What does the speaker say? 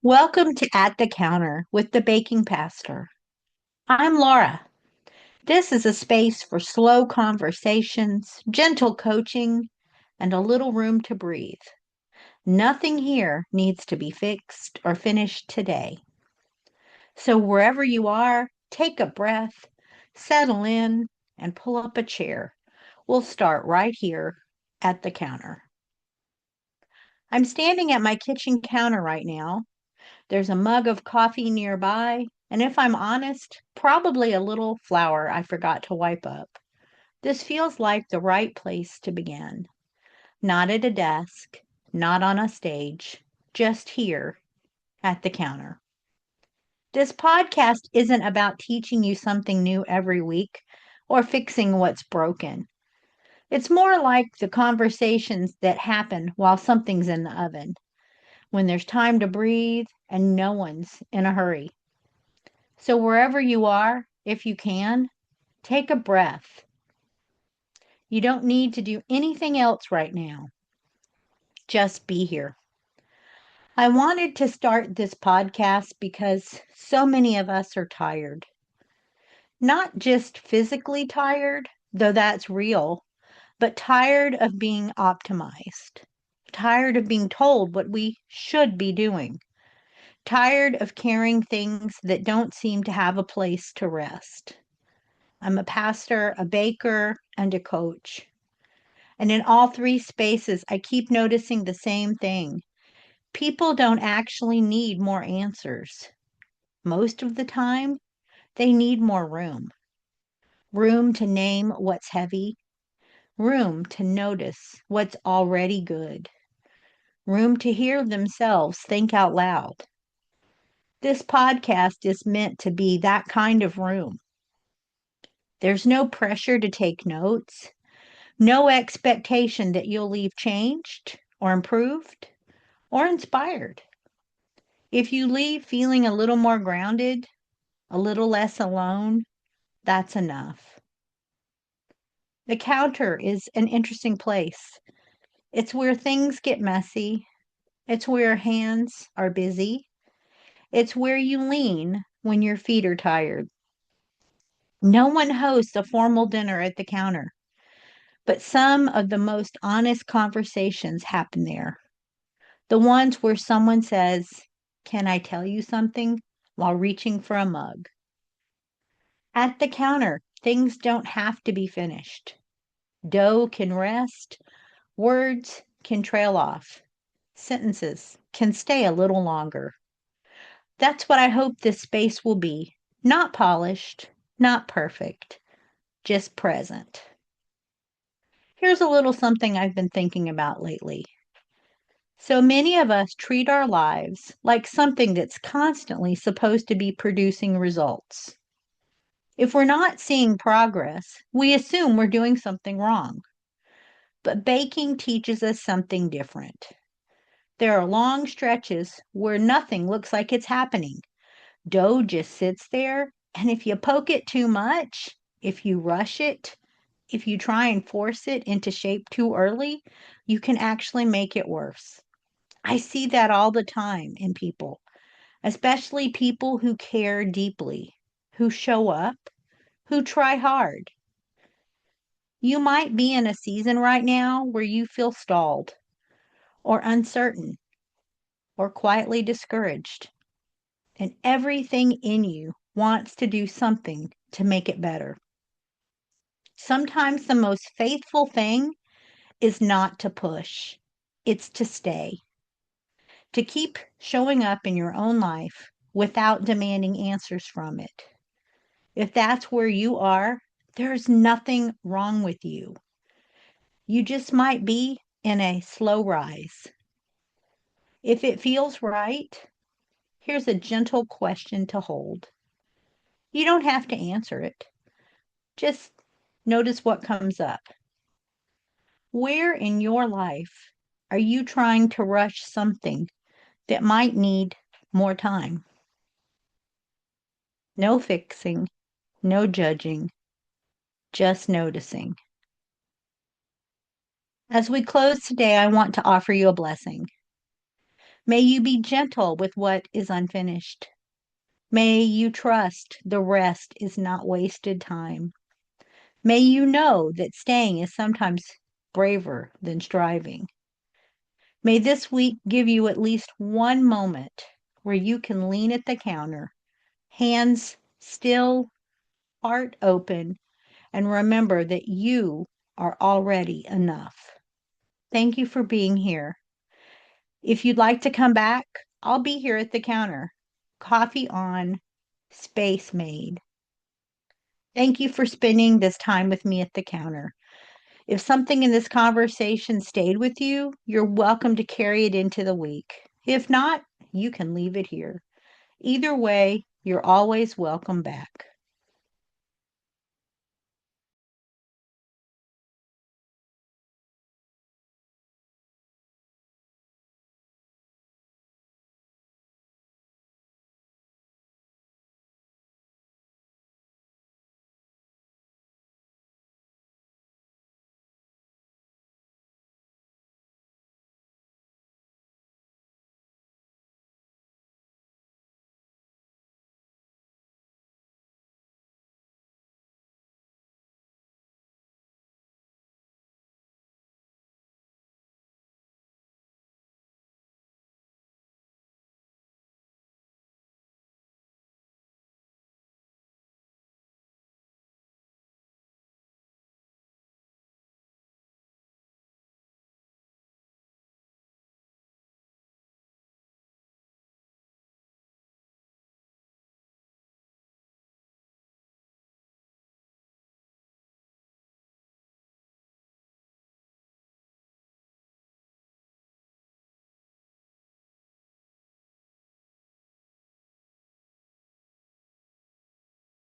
Welcome to At the Counter with the Baking Pastor. I'm Laura. This is a space for slow conversations, gentle coaching, and a little room to breathe. Nothing here needs to be fixed or finished today. So, wherever you are, take a breath, settle in, and pull up a chair. We'll start right here at the counter. I'm standing at my kitchen counter right now. There's a mug of coffee nearby, and if I'm honest, probably a little flour I forgot to wipe up. This feels like the right place to begin. Not at a desk, not on a stage, just here at the counter. This podcast isn't about teaching you something new every week or fixing what's broken. It's more like the conversations that happen while something's in the oven, when there's time to breathe and no one's in a hurry. So, wherever you are, if you can, take a breath. You don't need to do anything else right now. Just be here. I wanted to start this podcast because so many of us are tired. Not just physically tired, though that's real, but tired of being optimized. Tired of being told what we should be doing. Tired of carrying things that don't seem to have a place to rest. I'm a pastor, a baker, and a coach. And in all three spaces, I keep noticing the same thing. People don't actually need more answers. Most of the time, they need more room. Room to name what's heavy, room to notice what's already good, room to hear themselves think out loud. This podcast is meant to be that kind of room. There's no pressure to take notes. No expectation that you'll leave changed or improved or inspired. If you leave feeling a little more grounded, a little less alone, that's enough. The counter is an interesting place. It's where things get messy. It's where hands are busy. It's where you lean when your feet are tired. No one hosts a formal dinner at the counter, but some of the most honest conversations happen there. The ones where someone says, "Can I tell you something?" while reaching for a mug. At the counter, things don't have to be finished. Dough can rest, words can trail off, sentences can stay a little longer. That's what I hope this space will be. Not polished, not perfect, just present. Here's a little something I've been thinking about lately. So many of us treat our lives like something that's constantly supposed to be producing results. If we're not seeing progress, we assume we're doing something wrong. But baking teaches us something different. There are long stretches where nothing looks like it's happening. Dough just sits there, and if you poke it too much, if you rush it, if you try and force it into shape too early, you can actually make it worse. I see that all the time in people, especially people who care deeply, who show up, who try hard. You might be in a season right now where you feel stalled or uncertain or quietly discouraged, and everything in you wants to do something to make it better. Sometimes the most faithful thing is not to push, it's to stay, to keep showing up in your own life without demanding answers from it. If that's where you are, there's nothing wrong with you. You just might be in a slow rise. If it feels right, here's a gentle question to hold. You don't have to answer it. Just notice what comes up. Where in your life are you trying to rush something that might need more time? No fixing, no judging, just noticing. As we close today, I want to offer you a blessing. May you be gentle with what is unfinished. May you trust the rest is not wasted time. May you know that staying is sometimes braver than striving. May this week give you at least one moment where you can lean at the counter, hands still, heart open, and remember that you are already enough. Thank you for being here. If you'd like to come back, I'll be here at the counter. Coffee on, space made. Thank you for spending this time with me at the counter. If something in this conversation stayed with you, you're welcome to carry it into the week. If not, you can leave it here. Either way, you're always welcome back.